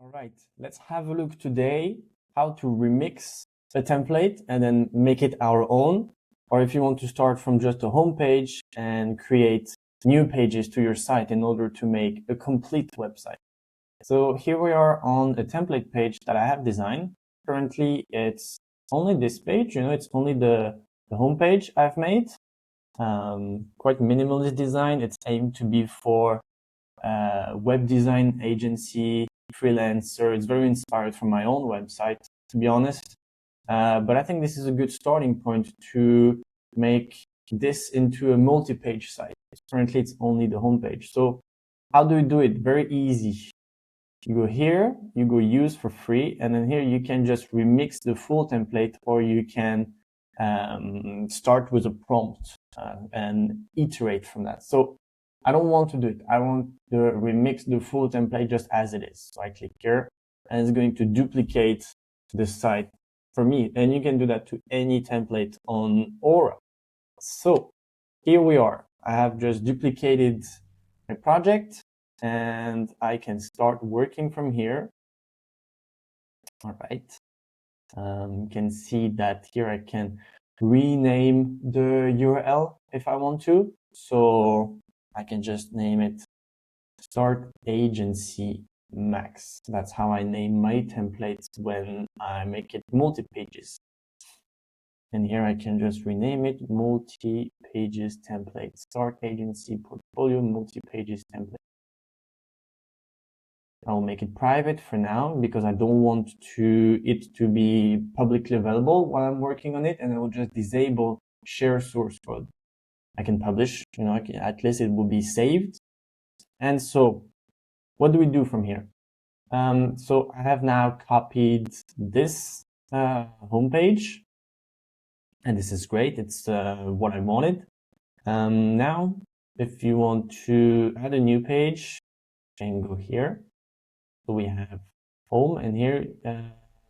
All right, let's have a look today how to remix a template and then make it our own. Or if you want to start from just a home page and create new pages to your site in order to make a complete website. So here we are on a template page that I have designed. Currently, it's only this page, it's only the home page I've made. Quite minimalist design. It's aimed to be for web design agency, freelancer. It's very inspired from my own website, to be honest. But I think this is a good starting point to make this into a multi-page site. Currently, it's only the homepage. So how do you do it? Very easy. You go here, you go use for free, and then here you can just remix the full template, or you can start with a prompt and iterate from that. So I don't want to do it. I want to remix the full template just as it is. So I click here, and it's going to duplicate the site for me. And you can do that to any template on Aura. So here we are. I have just duplicated my project, and I can start working from here. All right. You can see that here I can rename the URL if I want to. So I can just name it Start Agency Max. That's how I name my templates when I make it multi-pages. And here I can just rename it multi-pages template. Start Agency Portfolio multi-pages template. I'll make it private for now because I don't want it to be publicly available while I'm working on it, and I will just disable share source code. I can publish, at least it will be saved. And so what do we do from here? So I have now copied this homepage, and this is great. It's what I wanted. Now, if you want to add a new page, you can go here. So we have home, and here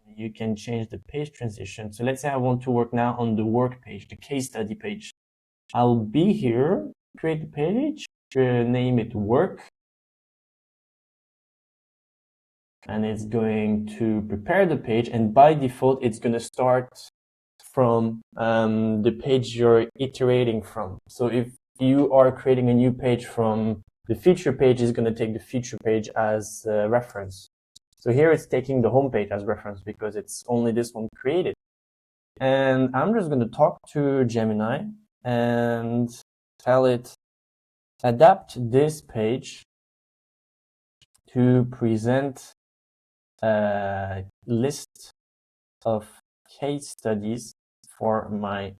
you can change the page transition. So let's say I want to work now on the work page, the case study page. I'll be here, create the page, name it work, and it's going to prepare the page. And by default, it's going to start from the page you're iterating from. So if you are creating a new page from the feature page, is going to take the feature page as a reference. So here it's taking the home page as reference because it's only this one created. And I'm just going to talk to Gemini and tell it, adapt this page to present a list of case studies for my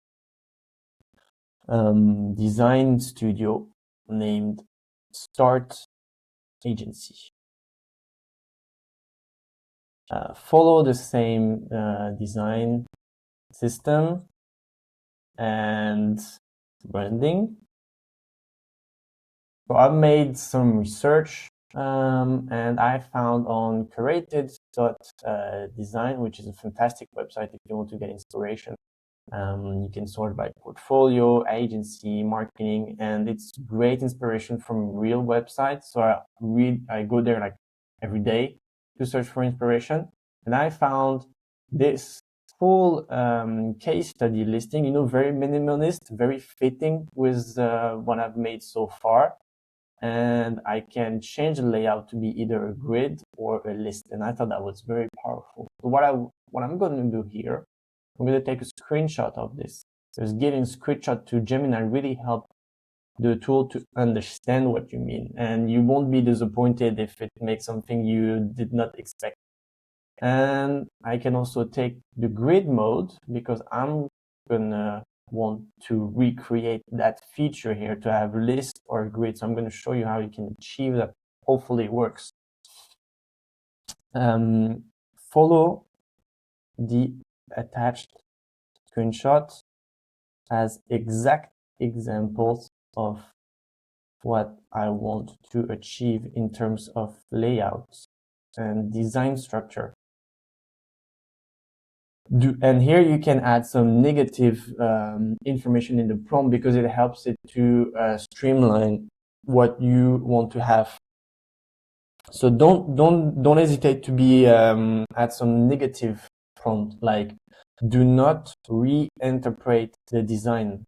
design studio named Start Agency. Follow the same design system and branding. So I've made some research and I found on curated.design, which is a fantastic website if you want to get inspiration. You can sort by portfolio, agency, marketing, and it's great inspiration from real websites. So I go there like every day to search for inspiration, and I found this full case study listing, very minimalist, very fitting with what I've made so far. And I can change the layout to be either a grid or a list, and I thought that was very powerful. So what I'm going to do here, I'm going to take a screenshot of this. Because giving screenshot to Gemini really helped the tool to understand what you mean, and you won't be disappointed if it makes something you did not expect. And I can also take the grid mode because I'm gonna want to recreate that feature here to have list or grid. So I'm going to show you how you can achieve that. Hopefully it works. Follow the attached screenshots as exact examples of what I want to achieve in terms of layouts and design structure. And here you can add some negative information in the prompt because it helps it to streamline what you want to have. So don't hesitate to be at some negative prompt, like do not reinterpret the design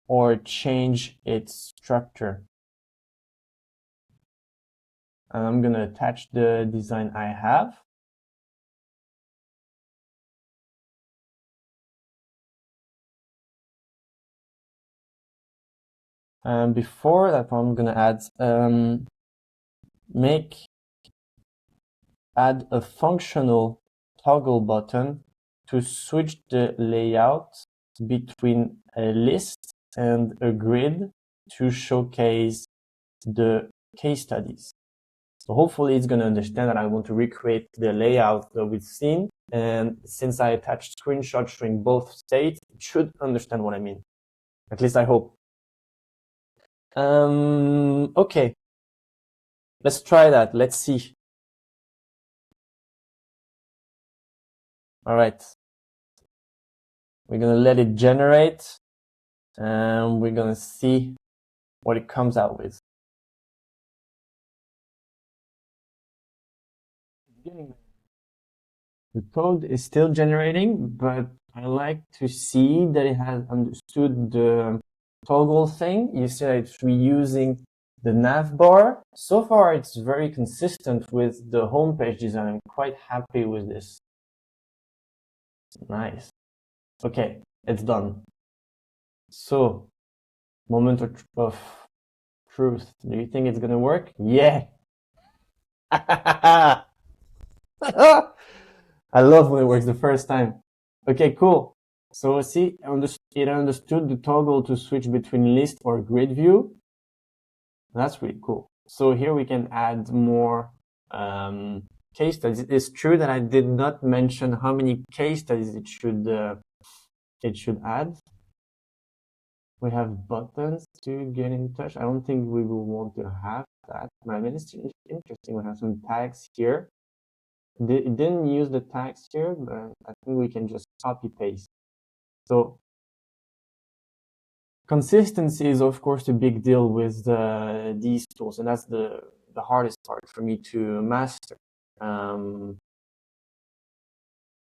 or change its structure. And I'm gonna attach the design I have. And before that, I'm gonna add a functional toggle button to switch the layout between a list and a grid to showcase the case studies. So hopefully it's going to understand that I want to recreate the layout that we've seen. And since I attached screenshots showing both states, it should understand what I mean. At least I hope. Okay. Let's try that. Let's see. All right. We're going to let it generate and we're going to see what it comes out with. The code is still generating, but I like to see that it has understood the toggle thing. You see that it's reusing the nav bar. So far, it's very consistent with the homepage design. I'm quite happy with this. Nice. Okay, it's done. So, moment of truth. Do you think it's gonna work? Yeah. I love when it works the first time. Okay, cool. So see, it understood the toggle to switch between list or grid view. That's really cool. So here we can add more case studies. It's true that I did not mention how many case studies it should add. We have buttons to get in touch. I don't think we will want to have that. I mean, it's interesting. We have some tags here. It didn't use the tags here, but I think we can just copy paste. So consistency is of course a big deal with these tools, and that's the hardest part for me to master.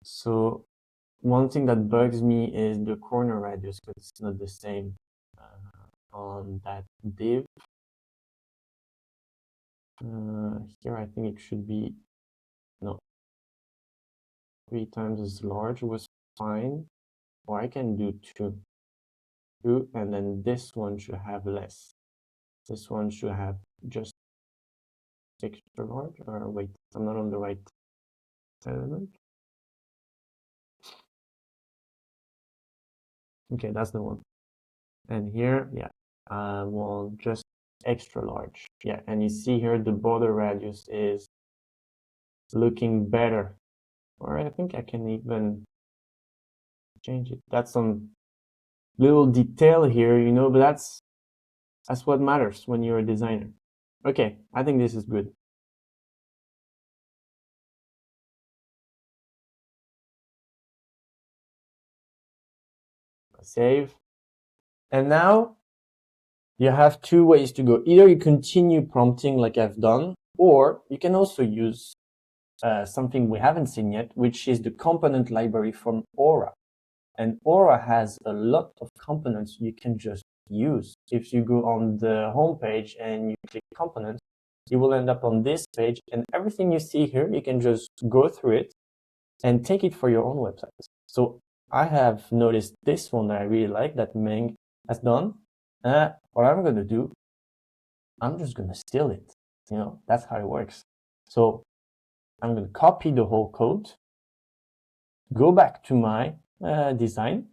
So one thing that bugs me is the corner radius, because it's not the same on that div. Here I think it should be, no, 3 times as large was fine, or I can do 2, and then this one should have less. This one should have just extra large, or wait, I'm not on the right element. Okay, that's the one. And here, yeah, I want just extra large. Yeah, and you see here the border radius is looking better. Or I think I can even change it. That's some little detail here, you know, but that's what matters when you're a designer. Okay, I think this is good. Save. And now you have 2 ways to go. Either you continue prompting like I've done, or you can also use something we haven't seen yet, which is the component library from Aura. And Aura has a lot of components you can just use. If you go on the home page and you click components, you will end up on this page, and everything you see here, you can just go through it and take it for your own website. So I have noticed this one that I really like that Meng has done. What I'm going to do, I'm just going to steal it. You know, that's how it works. So I'm going to copy the whole code, go back to my design.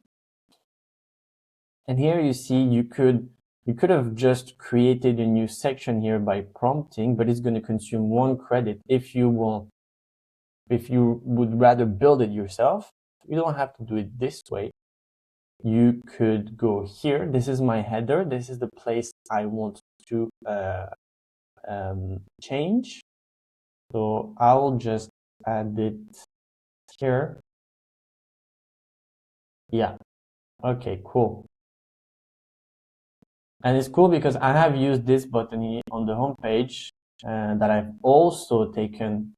And here you see you could have just created a new section here by prompting, but it's going to consume 1 credit. If you would rather build it yourself, you don't have to do it this way. You could go here. This is my header. This is the place I want to change. So I'll just add it here. Yeah. Okay, cool. And it's cool because I have used this button here on the home page that I've also taken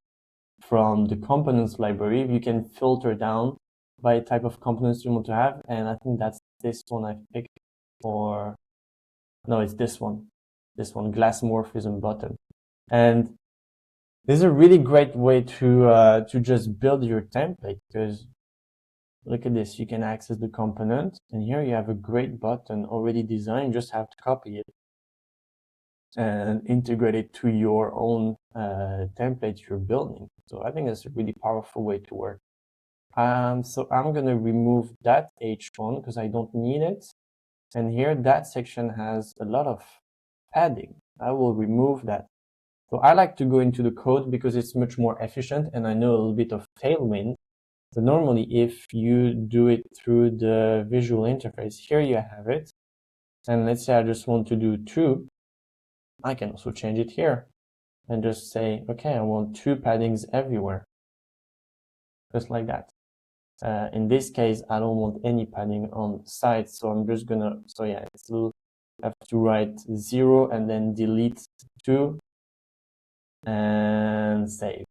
from the components library. You can filter down by type of components you want to have. And I think that's this one I picked, or no, it's this one, Glassmorphism button. And this is a really great way to just build your template, because look at this, you can access the component, and here you have a great button already designed. You just have to copy it and integrate it to your own template you're building. So I think that's a really powerful way to work. So I'm going to remove that H1 because I don't need it. And here that section has a lot of padding. I will remove that. So I like to go into the code because it's much more efficient, and I know a little bit of Tailwind. So normally if you do it through the visual interface, here you have it. And let's say I just want to do 2. I can also change it here and just say, okay, I want 2 paddings everywhere. Just like that. In this case, I don't want any padding on the side, so I'm just gonna, so yeah, it's a little, I have to write 0 and then delete 2 and save.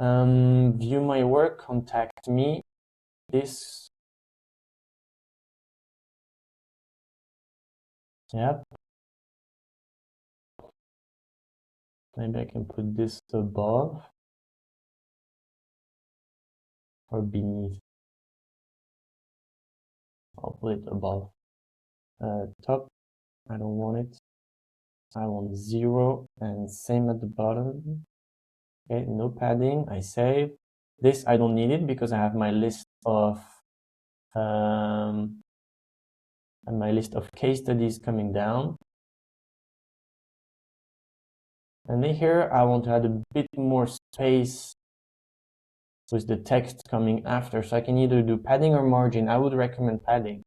View my work, contact me. This, yep. Maybe I can put this above or beneath. I'll put it above. Top, I don't want it. I want 0 and same at the bottom. Okay, no padding, I save. This I don't need it because I have my list of case studies coming down. And then here I want to add a bit more space with the text coming after. So I can either do padding or margin. I would recommend padding.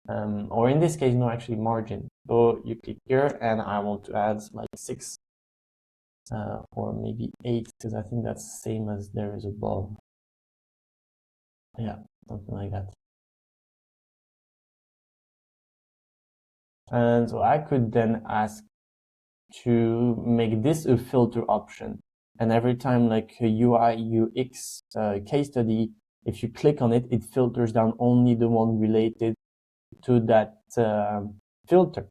Or in this case, no, actually margin. So you click here and I want to add like 6 or maybe 8, because I think that's the same as there is above. Yeah, something like that. And so I could then ask to make this a filter option. And every time like a UI UX case study, if you click on it, it filters down only the one related to that filter.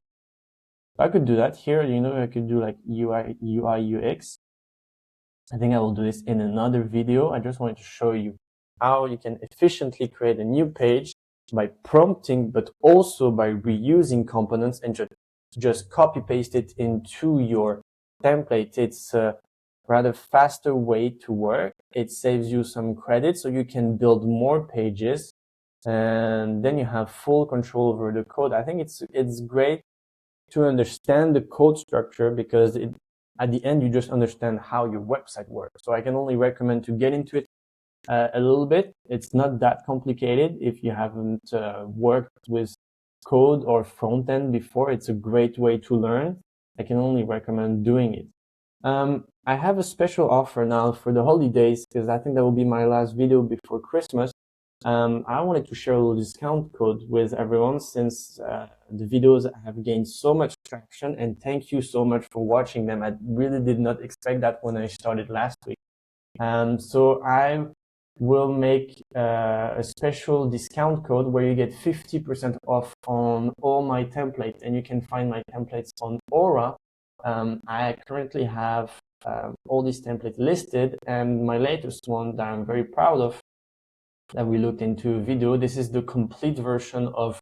I could do that here, you know, I could do like UI UX. I think I will do this in another video. I just wanted to show you how you can efficiently create a new page by prompting, but also by reusing components and just copy paste it into your template. It's a rather faster way to work. It saves you some credit so you can build more pages, and then you have full control over the code. I think it's great to understand the code structure, because at the end you just understand how your website works. So I can only recommend to get into it a little bit. It's not that complicated. If you haven't worked with code or front end before, it's a great way to learn. I can only recommend doing it. I have a special offer now for the holidays, because I think that will be my last video before Christmas. I wanted to share a little discount code with everyone, since the videos have gained so much traction, and thank you so much for watching them. I really did not expect that when I started last week. So I will make a special discount code where you get 50% off on all my templates, and you can find my templates on Aura. I currently have all these templates listed, and my latest one that I'm very proud of, that we looked into a video, this is the complete version of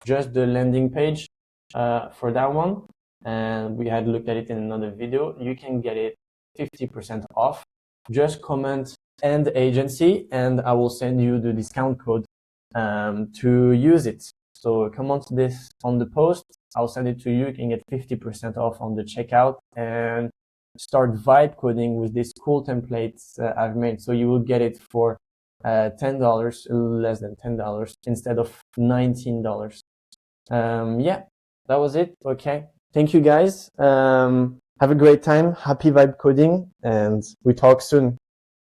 just the landing page for that one, and we had looked at it in another video. You can get it 50% off. Just comment and agency, and I will send you the discount code to use it. So comment this on the post, I'll send it to you. You can get 50% off on the checkout and start vibe coding with these cool templates I've made. So you will get it for $10, less than $10 instead of $19. Yeah, that was it. Okay, thank you guys. Have a great time. Happy vibe coding, and we talk soon.